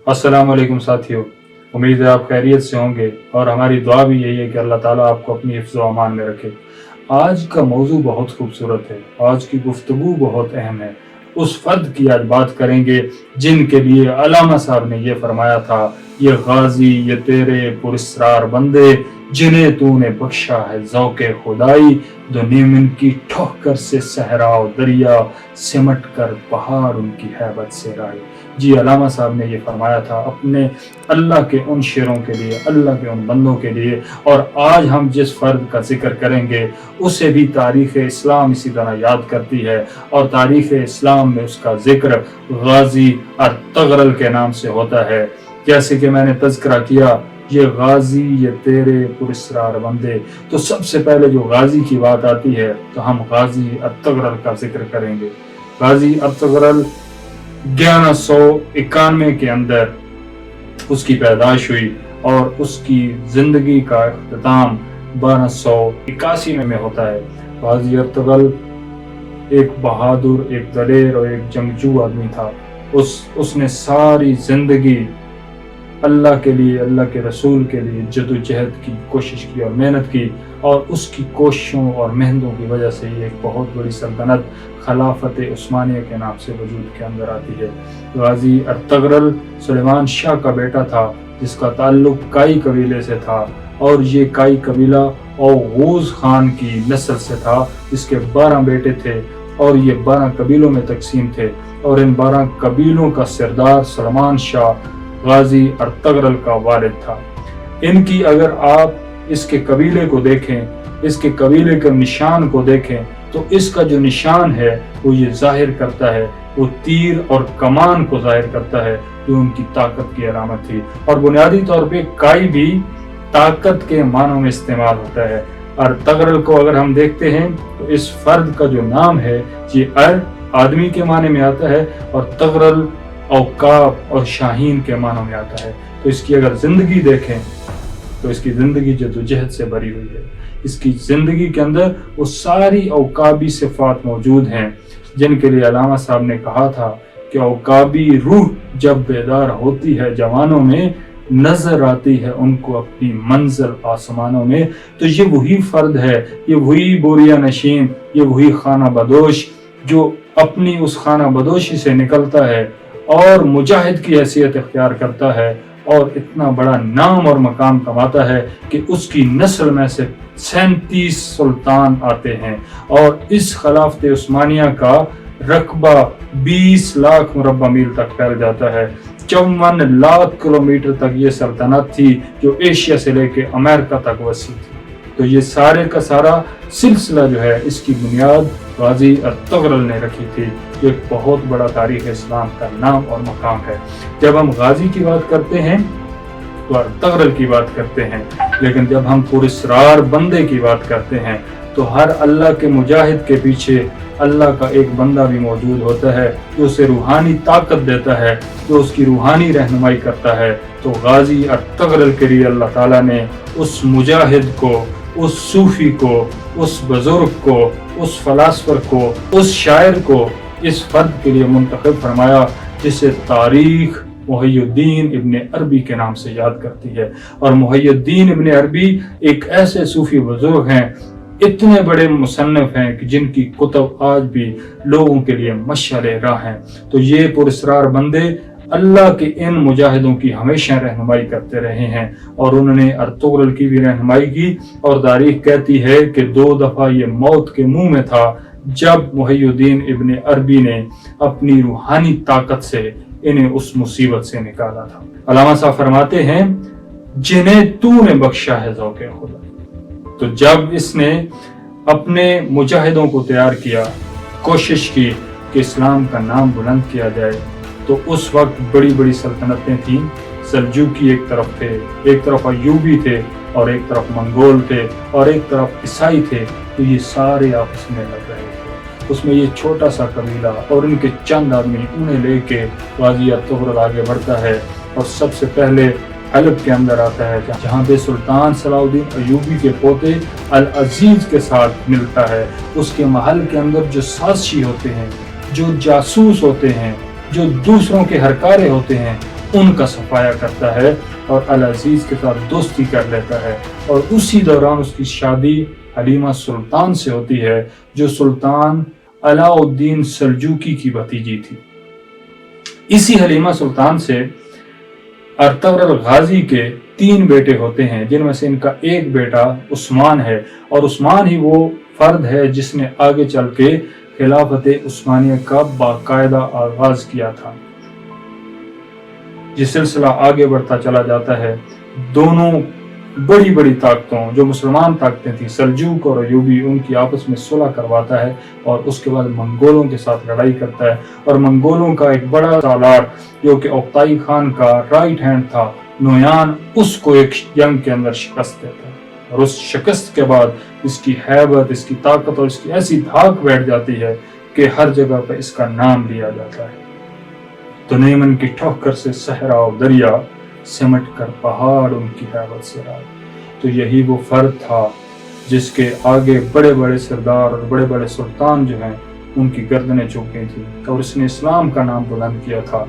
अस्सलाम वालेकुम साथियों, उम्मीद है आप खैरियत से होंगे और हमारी दुआ भी यही है कि अल्लाह ताला आपको अपनी हिफ्ज़ व अमान में रखे। आज का मौजू बहुत खूबसूरत है, आज की गुफ्तगू बहुत अहम है। उस फर्द की आज बात करेंगे जिनके लिए अल्लामा साहब ने ये फरमाया था, ये गाजी ये तेरे पुरस्रार बंदे जिन्हें तूने बख्शा है ज़ौक़े खुदाई, दुनिया में इनकी ठोकर से सहरा दरिया सिमट कर पहाड़ उनकी हैबत से राई। जी अल्लामा साहब ने ये फरमाया था अपने अल्लाह के उन शेरों के लिए, अल्लाह के उन बंदों के लिए। और आज हम जिस फ़र्द का जिक्र करेंगे उसे भी तारीख़ इस्लाम इसी तरह याद करती है और तारीख़ इस्लाम में उसका जिक्र गाजी अर-तग़रल के नाम से होता है। जैसे कि मैंने तज़किरा किया, ये गाजी ये तेरे पुरस्रार बंदे, तो सबसे पहले जो गाजी की बात आती है तो हम गाजी अर-तग़रल का जिक्र करेंगे। गाजी अर-तग़रल 1191 के अंदर उसकी पैदाइश हुई और उसकी जिंदगी का इख्तिताम 1281 में होता है। गाजी अर-तग़रल एक बहादुर, एक दलेर और एक जंगजू आदमी था। उसने सारी जिंदगी अल्लाह के लिए, अल्लाह के रसूल के लिए जदोजहद की, कोशिश की और मेहनत की, और उसकी कोशिशों और मेहनतों की वजह से ये एक बहुत बड़ी सल्तनत खिलाफत उस्मानिया के नाम से वजूद के अंदर आती है। गाजी अर-तग़रल सुलेमान शाह का बेटा था जिसका ताल्लुक काई कबीले से था, और ये काई कबीला औगूज़ खान की नस्ल से था, जिसके 12 बेटे थे और ये 12 कबीलों में तकसीम थे। और इन 12 कबीलों का सरदार सुलेमान शाह गाजी अर-तग़रल का वालिद था। इनकी अगर आप इसके कबीले को देखें, इसके कबीले के निशान को देखें, तो इसका जो निशान है वो ये जाहिर करता है, वो तीर और कमान को जाहिर करता है जो उनकी ताकत की अलामत थी। और बुनियादी तौर पे काई भी ताकत के मानों में इस्तेमाल होता है। अर-तग़रल को अगर हम देखते हैं तो इस फर्द का जो नाम है ये अर आदमी के माने में आता है और तग़रल औकाब और शाहीन के मानों में आता है। तो इसकी अगर जिंदगी देखें तो इसकी जिंदगी जदोजहद से भरी हुई है। इसकी जिंदगी के अंदर वो सारी औकाबी सिफ़ात मौजूद हैं जिनके लिए अल्लामा साहब ने कहा था कि औकाबी रूह जब बेदार होती है जवानों में, नजर आती है उनको अपनी मंजिल आसमानों में। तो ये वही फर्द है, ये वही बोरिया नशीन, ये वही खाना बदोश जो अपनी उस खाना बदोशी से निकलता है और मुजाहिद की हैसियत इख्तियार करता है और इतना बड़ा नाम और मकाम कमाता है कि उसकी नस्ल में से 37 सुल्तान आते हैं। और इस खिलाफत उस्मानिया का रकबा 20 लाख मुरब्बा मील तक फैल जाता है। 54 लाख किलोमीटर तक ये सल्तनत थी जो एशिया से लेके अमेरिका तक वसी थी। तो ये सारे का सारा सिलसिला जो है इसकी बुनियाद गाजी अर-तग़रल ने रखी थी, जो एक बहुत बड़ा तारीख़ इस्लाम का नाम और मकाम है। जब हम गाजी की बात करते हैं तो अर-तग़रल की बात करते हैं, लेकिन जब हम पुरस्रार बंदे की बात करते हैं तो हर अल्लाह के मुजाहिद के पीछे अल्लाह का एक बंदा भी मौजूद होता है जो उसे रूहानी ताकत देता है, जो उसकी रूहानी रहनुमाई करता है। तो गाजी अर-तग़रल के लिए अल्लाह ताला ने उस मुजाहिद को, उस सूफी को, उस बुजुर्ग को, उस फलासफर को, उस शायर को इस फर्द के लिए मुंतखब फरमाया जिसे तारीख मुहय्यिद्दीन इब्न अरबी के नाम से याद करती है। और मुहय्यिद्दीन इब्न अरबी एक ऐसे सूफी बुजुर्ग हैं, इतने बड़े मुसन्निफ हैं कि जिनकी कुतुब आज भी लोगों के लिए मशाले राह हैं। तो ये पुरस्रार बंदे अल्लाह के इन मुजाहिदों की हमेशा रहनुमाई करते रहे हैं और उन्होंने अर-तग़रल की भी रहनुमाई की। और तारीख कहती है कि 2 दफ़ा ये मौत के मुंह में था जब मुहय्यिद्दीन इब्न अरबी ने अपनी रूहानी ताकत से इन्हें उस मुसीबत से निकाला था। अल्लामा साहब फरमाते हैं, जिन्हें तूने बख्शा है ज़ौक़े खुदा। तो जब इसने अपने मुजाहिदों को तैयार किया, कोशिश की कि इस्लाम का नाम बुलंद किया जाए, तो उस वक्त बड़ी बड़ी सल्तनतें थीं। सल्जूकी एक तरफ थे, एक तरफ अय्यूबी थे और एक तरफ मंगोल थे और एक तरफ ईसाई थे। तो ये सारे आपस में लग रहे थे। उसमें ये छोटा सा कबीला और इनके चंद आदमी, उन्हें लेके गाजी अर-तग़रल आगे बढ़ता है और सबसे पहले हलब के अंदर आता है जहाँ पे सुल्तान सलाउद्दीन अय्यूबी के पोते अल अजीज के साथ मिलता है। उसके महल के अंदर जो साज़िशी होते हैं, जो जासूस होते हैं, जो दूसरों के हरकारे होते हैं, उनका सफाया करता है और अल अजीज के साथ दोस्ती कर लेता है, और उसी दौरान उसकी शादी हलीमा सुल्तान से होती है, जो सुल्तान अलाउद्दीन सल्जूकी की भतीजी थी। इसी हलीमा सुल्तान से अर्तगरल गाजी के 3 बेटे होते हैं, जिनमें से इनका एक बेटा उस्मान है, और उस्मान ही वो फर्द है जिसने आगे चल के खिलाफत उस्मानिया का बाकायदा आगाज किया था। ये सिलसिला आगे बढ़ता चला जाता है। दोनों बड़ी बड़ी ताकतों, जो मुसलमान ताकतें थी, सल्जूक और अयूबी, उनकी आपस में सुलह करवाता है और उसके बाद मंगोलों के साथ लड़ाई करता है, और मंगोलों का एक बड़ा सालार जो कि ओक्ताई खान का राइट हैंड था, नोयान, उसको एक जंग के अंदर शिकस्त देता है, और उस शिकस्त के बाद इसकी हैबत, इसकी ताकत और इसकी ऐसी धाक बैठ जाती है कि हर जगह पर इसका नाम लिया जाता है। तो नेमन की ठोकर से सहरा और दरिया, सिमट कर पहाड़ उनकी हैबत से आए। तो यही वो फर्द था जिसके आगे बड़े बड़े सरदार और बड़े बड़े सुल्तान जो हैं उनकी गर्दनें झुकी थी, और इसने इस्लाम का नाम बुलंद किया था।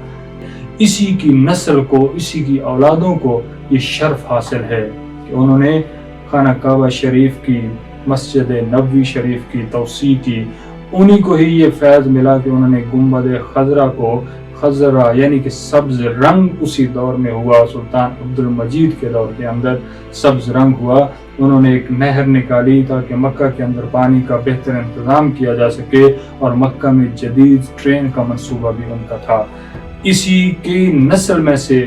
इसी की नस्ल को, इसी की औलादों को ये शर्फ हासिल है कि उन्होंने खाना काबा शरीफ की, मस्जिद नबवी शरीफ की तौसी की। उन्हीं को ही ये फैज़ मिला कि उन्होंने गुंबद खजरा को, खजरा यानी कि सब्ज रंग उसी दौर में हुआ, सुल्तान अब्दुल मजीद के दौर के अंदर सब्ज रंग हुआ। उन्होंने एक नहर निकाली ताकि मक्का के अंदर पानी का बेहतर इंतजाम किया जा सके, और मक्का में जदीद ट्रेन का मंसूबा भी उनका था। इसी की नस्ल में से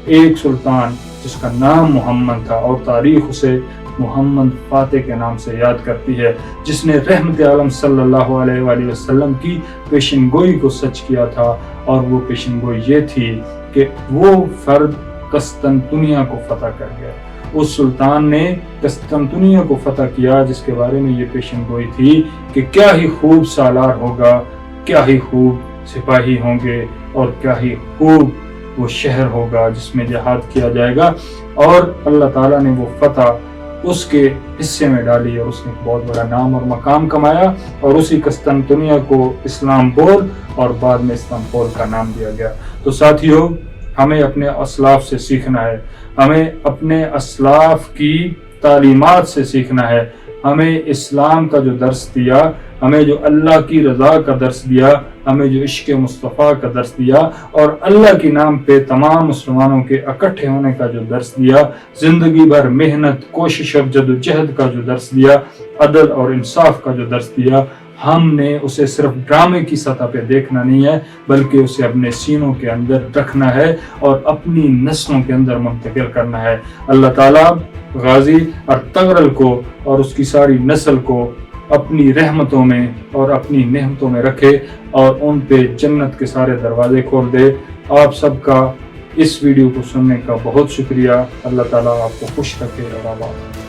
एक सुल्तान जिसका नाम मोहम्मद था, और तारीख उसे मोहम्मद फातेह के नाम से याद करती है, जिसने रहमत आलम सल्लल्लाहु अलैहि वसल्लम की पेशनगोई को सच किया था। और वो पेशनगोई ये थी कि वो फर्द कस्तंतुनिया को फतह कर गया। उस सुल्तान ने कस्तंतुनिया को फतह किया जिसके बारे में ये पेशनगोई थी कि क्या ही खूब सालार होगा, क्या ही खूब सिपाही होंगे, और क्या ही खूब वो शहर होगा जिसमें जिहाद किया जाएगा। और अल्लाह ताला ने वो फतह उसके हिस्से में डाली, और उसने बहुत बड़ा नाम और मकाम कमाया, और उसी कस्तंतुनिया को इस्लामपुर और बाद में इस्तांबुल का नाम दिया गया। तो साथियों, हमें अपने असलाफ से सीखना है, हमें अपने असलाफ की तालीमात से सीखना है, हमें इस्लाम का जो दर्स दिया, हमें जो अल्लाह की रज़ा का दर्स दिया, हमें जो इश्क़ मुस्तफ़ा का दर्स दिया, और अल्लाह के नाम पे तमाम मुसलमानों के इकट्ठे होने का जो दर्स दिया, ज़िंदगी भर मेहनत, कोशिश और जदोजहद का जो दर्स दिया, अदल और इंसाफ का जो दर्स दिया, हमने उसे सिर्फ ड्रामे की सतह पे देखना नहीं है, बल्कि उसे अपने सीनों के अंदर रखना है और अपनी नस्लों के अंदर मुंतकिल करना है। अल्लाह ताला गाजी अर्तगरल को और उसकी सारी नस्ल को अपनी रहमतों में और अपनी नेमतों में रखे, और उन पे जन्नत के सारे दरवाजे खोल दे। आप सबका इस वीडियो को सुनने का बहुत शुक्रिया। अल्लाह ताला आपको खुश रखे और आबाद।